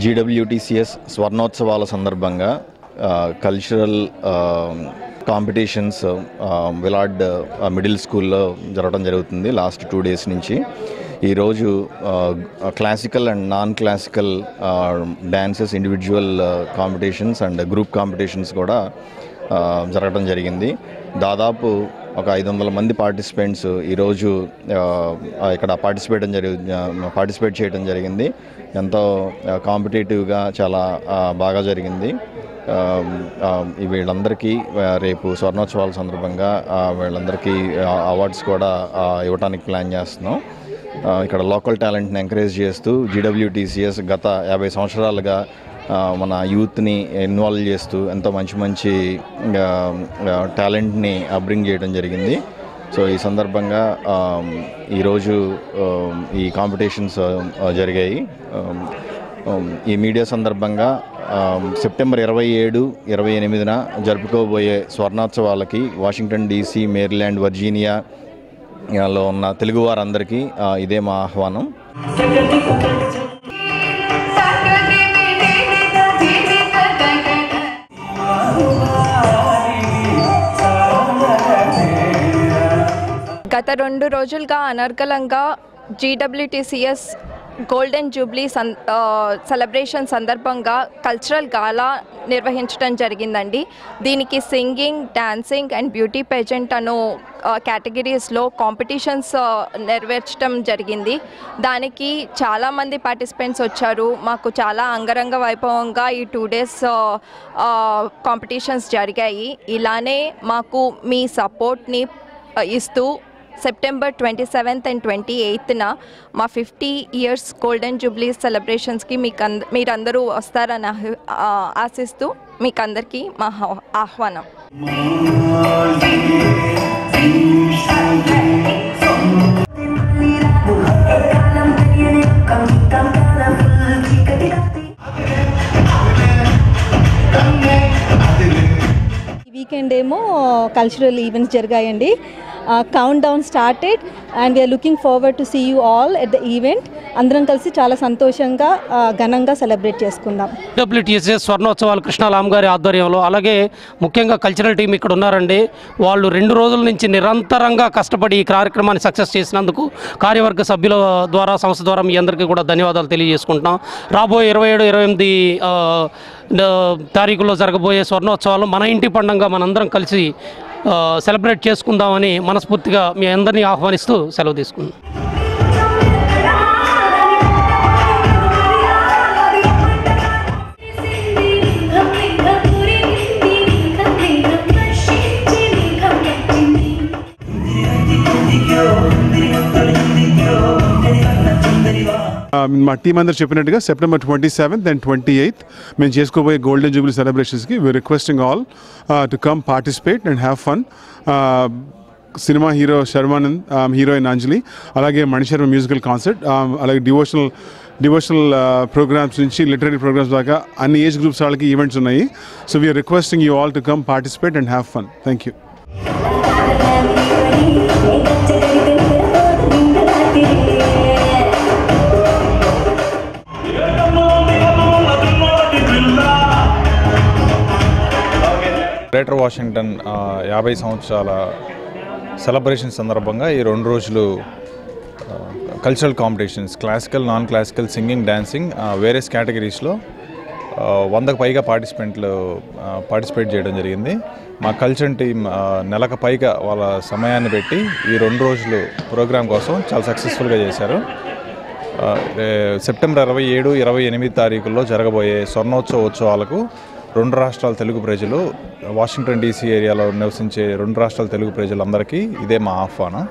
GWTCS స్వర్ణోత్సవాల సందర్భంగా cultural competitions విలాడ్ middle స్కూల్లో జరగడం జరుగుతుంది లాస్ట్ 2 డేస్ నుంచి. ఈరోజు classical and non classical dances, individual competitions and group competitions కూడా జరగడం జరిగింది. దాదాపు ఒక 500 మంది పార్టిసిపెంట్స్ ఈరోజు ఇక్కడ పార్టిసిపేట్ చేయడం జరిగింది. ఎంతో కాంపిటేటివ్గా చాలా బాగా జరిగింది. వీళ్ళందరికీ రేపు స్వర్ణోత్సవాల సందర్భంగా వీళ్ళందరికీ అవార్డ్స్ కూడా ఇవ్వడానికి ప్లాన్ చేస్తున్నాం. ఇక్కడ లోకల్ టాలెంట్ని ఎంకరేజ్ చేస్తూ GWTCS గత 50 సంవత్సరాలుగా మన యూత్ని ఇన్వాల్వ్ చేస్తూ ఎంతో మంచి టాలెంట్ని అప్బ్రింగ్ చేయడం జరిగింది. సో ఈ సందర్భంగా ఈరోజు ఈ కాంపిటీషన్స్ జరిగాయి. ఈ మీడియా సందర్భంగా సెప్టెంబర్ 27, 28న జరుపుకోబోయే స్వర్ణోత్సవాలకి వాషింగ్టన్ DC, మేరీల్యాండ్, వర్జీనియాలో ఉన్న తెలుగు వారందరికీ ఇదే మా ఆహ్వానం. గత 2 రోజులుగా అనర్గళంగా GWTCS గోల్డెన్ జూబ్లీ సెలబ్రేషన్ సందర్భంగా కల్చరల్ గాలా నిర్వహించడం జరిగిందండి. దీనికి singing, dancing and beauty pageant అను కేటగిరీస్లో కాంపిటీషన్స్ నెరవేర్చడం జరిగింది. దానికి చాలామంది పార్టిసిపెంట్స్ వచ్చారు. మాకు చాలా అంగరంగ వైభవంగా ఈ 2 డేస్ కాంపిటీషన్స్ జరిగాయి. ఇలానే మాకు మీ సపోర్ట్ని ఇస్తూ సెప్టెంబర్ 27th and 28న మా 50 years గోల్డెన్ జూబ్లీ సెలబ్రేషన్స్కి మీరందరూ వస్తారని ఆశిస్తూ మీకందరికీ మా ఆహ్వానం. వీకెండ్ ఏమో కల్చరల్ ఈవెంట్స్ జరిగాయండి. Countdown started and we are looking forward to see you all at the event. అందరం కలిసి చాలా సంతోషంగా ఘనంగా సెలబ్రేట్ చేసుకుందాం. GWTCS స్వర్ణోత్సవాలు కృష్ణారామ్ గారి ఆధ్వర్యంలో, అలాగే ముఖ్యంగా కల్చరల్ టీం ఇక్కడ ఉన్నారండి. వాళ్ళు 2 రోజుల నుంచి నిరంతరంగా కష్టపడి ఈ కార్యక్రమాన్ని సక్సెస్ చేసినందుకు కార్యవర్గ సభ్యుల ద్వారా, సంస్థ ద్వారా మీ అందరికీ కూడా ధన్యవాదాలు తెలియజేసుకుంటున్నాం. రాబోయే 27, 28 తారీఖుల్లో జరగబోయే స్వర్ణోత్సవాలు మన ఇంటి పండుగ మనందరం కలిసి సెలబ్రేట్ చేసుకుందామని మనస్ఫూర్తిగా మీ అందరినీ ఆహ్వానిస్తూ సెలవు తీసుకుందాం. మా టీం అందరు చెప్పినట్టుగా సెప్టెంబర్ 27th and 28th మేము చేసుకోబోయే గోల్డెన్ జూబ్లీ సెలబ్రేషన్స్కి we're requesting all to come participate and have fun. Cinema hero Sharwanand, heroine Anjali, అలాగే మణిశర్మ మ్యూజికల్ కాన్సర్ట్, అలాగే డివోషనల్ ప్రోగ్రామ్స్ నుంచి లిటరీ ప్రోగ్రామ్స్ దాకా అన్ని ఏజ్ గ్రూప్స్ వాళ్ళకి ఈవెంట్స్ ఉన్నాయి. So we're requesting you all to come participate and have fun. Thank you. Greater Washington 50 సంవత్సరాల celebration సందర్భంగా ఈ 2 రోజులు cultural competitions, classical, non classical, singing, dancing various కేటగిరీస్లో 100కు పైగా పార్టిసిపేట్ చేయడం జరిగింది. మా కల్చరల్ టీం నెలకు పైగా వాళ్ళ సమయాన్ని పెట్టి ఈ 2 రోజులు ప్రోగ్రాం కోసం చాలా సక్సెస్ఫుల్గా చేశారు. సెప్టెంబర్ 27, 28 తారీఖుల్లో జరగబోయే స్వర్ణోత్సవాలకు 2 రాష్ట్రాల తెలుగు ప్రజలు, వాషింగ్టన్ DC ఏరియాలో నివసించే 2 రాష్ట్రాల తెలుగు ప్రజలందరికీ ఇదే మా ఆహ్వానం.